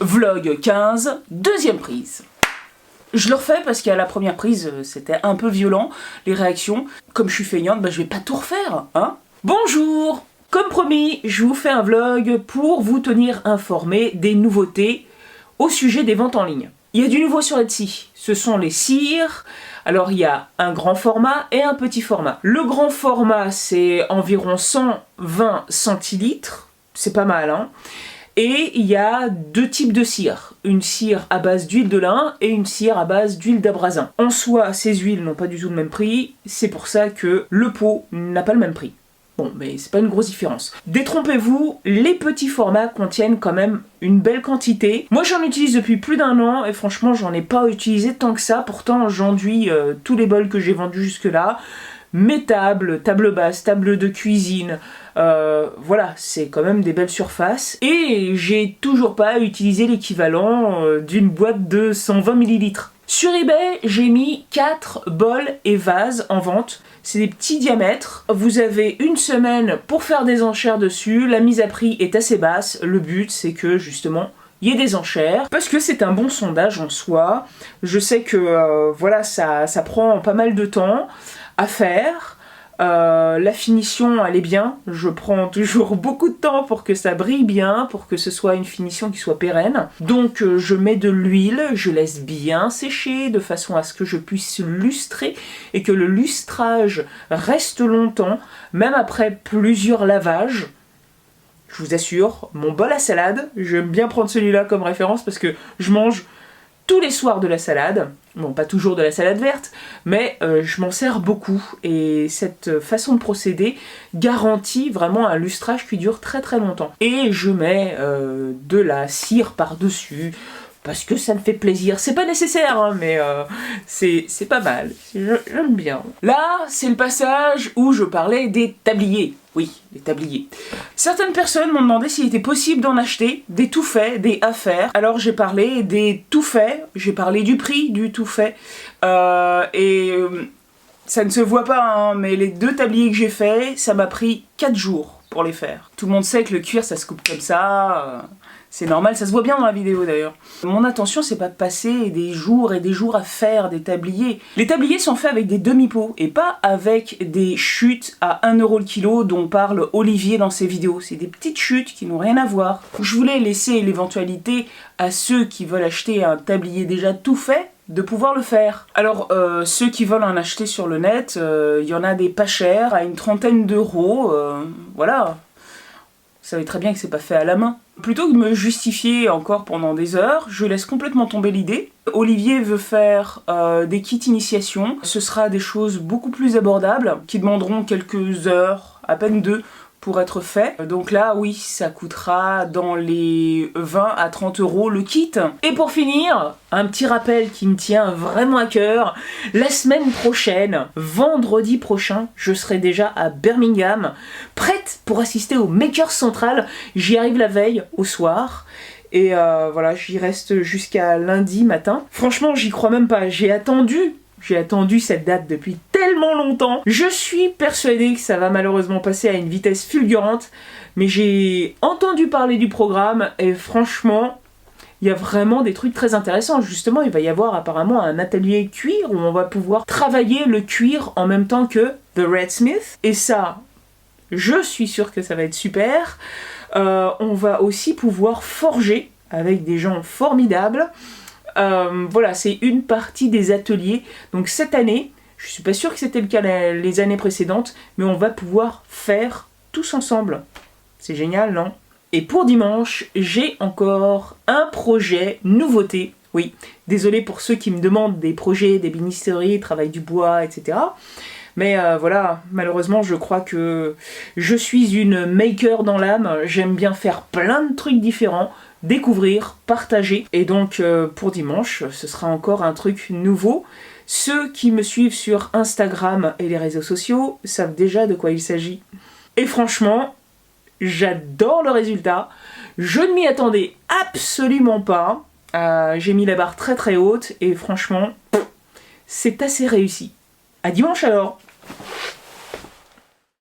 Vlog 15, deuxième prise. Je le refais parce qu'à la première prise, c'était un peu violent, les réactions. Comme je suis feignante, je vais pas tout refaire, hein. Bonjour! Comme promis, je vous fais un vlog pour vous tenir informé des nouveautés au sujet des ventes en ligne. Il y a du nouveau sur Etsy, ce sont les cires. Alors il y a un grand format et un petit format. Le grand format, c'est environ 120 centilitres, c'est pas mal, hein. Et il y a deux types de cire. Une cire à base d'huile de lin et une cire à base d'huile d'abrasin. En soi, ces huiles n'ont pas du tout le même prix, c'est pour ça que le pot n'a pas le même prix. Bon, mais c'est pas une grosse différence. Détrompez-vous, les petits formats contiennent quand même une belle quantité. Moi j'en utilise depuis plus d'1 an et franchement j'en ai pas utilisé tant que ça. Pourtant j'enduis tous les bols que j'ai vendus jusque là. Mes tables, table basse, table de cuisine, voilà, c'est quand même des belles surfaces. Et j'ai toujours pas utilisé l'équivalent d'une boîte de 120 ml. Sur eBay, j'ai mis 4 bols et vases en vente. C'est des petits diamètres. Vous avez une semaine pour faire des enchères dessus. La mise à prix est assez basse. Le but, c'est que justement, il y ait des enchères. Parce que c'est un bon sondage en soi. Je sais que voilà, ça prend pas mal de temps à faire. La finition, elle est bien. Je prends toujours beaucoup de temps pour que ça brille bien, pour que ce soit une finition qui soit pérenne. Donc je mets de l'huile, je laisse bien sécher de façon à ce que je puisse lustrer et que le lustrage reste longtemps, même après plusieurs lavages. Je vous assure, mon bol à salade, j'aime bien prendre celui-là comme référence parce que je mange tous les soirs de la salade. Bon, pas toujours de la salade verte, mais je m'en sers beaucoup. Et cette façon de procéder garantit vraiment un lustrage qui dure très très longtemps. Et je mets de la cire par-dessus, parce que ça me fait plaisir. C'est pas nécessaire, hein, mais c'est pas mal. J'aime bien. Là, c'est le passage où je parlais des tabliers. Oui, des tabliers. Certaines personnes m'ont demandé s'il était possible d'en acheter, des tout faits, des à faire. Alors j'ai parlé des tout faits, j'ai parlé du prix du tout fait. Ça ne se voit pas, hein, mais les 2 tabliers que j'ai faits, ça m'a pris 4 jours pour les faire. Tout le monde sait que le cuir, ça se coupe comme ça. C'est normal, ça se voit bien dans la vidéo d'ailleurs. Mon intention, c'est pas de passer des jours et des jours à faire des tabliers. Les tabliers sont faits avec des demi-pots et pas avec des chutes à 1 € le kilo dont parle Olivier dans ses vidéos. C'est des petites chutes qui n'ont rien à voir. Je voulais laisser l'éventualité à ceux qui veulent acheter un tablier déjà tout fait de pouvoir le faire. Alors ceux qui veulent en acheter sur le net, il y en a des pas chers à une trentaine d'euros, voilà. Vous savez très bien que c'est pas fait à la main. Plutôt que de me justifier encore pendant des heures, je laisse complètement tomber l'idée. Olivier veut faire des kits initiation. Ce sera des choses beaucoup plus abordables, qui demanderont quelques heures, à peine 2, pour être fait. Donc là, oui, ça coûtera dans les 20 à 30 € le kit. Et pour finir, un petit rappel qui me tient vraiment à cœur. La semaine prochaine, vendredi prochain, je serai déjà à Birmingham, prête pour assister au Makers Central. J'y arrive la veille, au soir. Et voilà, j'y reste jusqu'à lundi matin. Franchement, j'y crois même pas. J'ai attendu cette date depuis tellement longtemps. Je suis persuadée que ça va malheureusement passer à une vitesse fulgurante, mais j'ai entendu parler du programme et franchement, il y a vraiment des trucs très intéressants. Justement, il va y avoir apparemment un atelier cuir où on va pouvoir travailler le cuir en même temps que The Red Smith. Et ça, je suis sûre que ça va être super. On va aussi pouvoir forger avec des gens formidables. Voilà, c'est une partie des ateliers. Donc cette année, je suis pas sûre que c'était le cas les années précédentes, mais on va pouvoir faire tous ensemble. C'est génial, non? Et pour dimanche, j'ai encore un projet nouveauté. Oui, désolé pour ceux qui me demandent des projets d'ébénisterie, travail du bois, etc. Mais voilà, malheureusement, je crois que je suis une maker dans l'âme. J'aime bien faire plein de trucs différents, découvrir, partager. Et donc, pour dimanche, ce sera encore un truc nouveau. Ceux qui me suivent sur Instagram et les réseaux sociaux savent déjà de quoi il s'agit. Et franchement, j'adore le résultat. Je ne m'y attendais absolument pas. J'ai mis la barre très très haute et franchement, c'est assez réussi. À dimanche alors!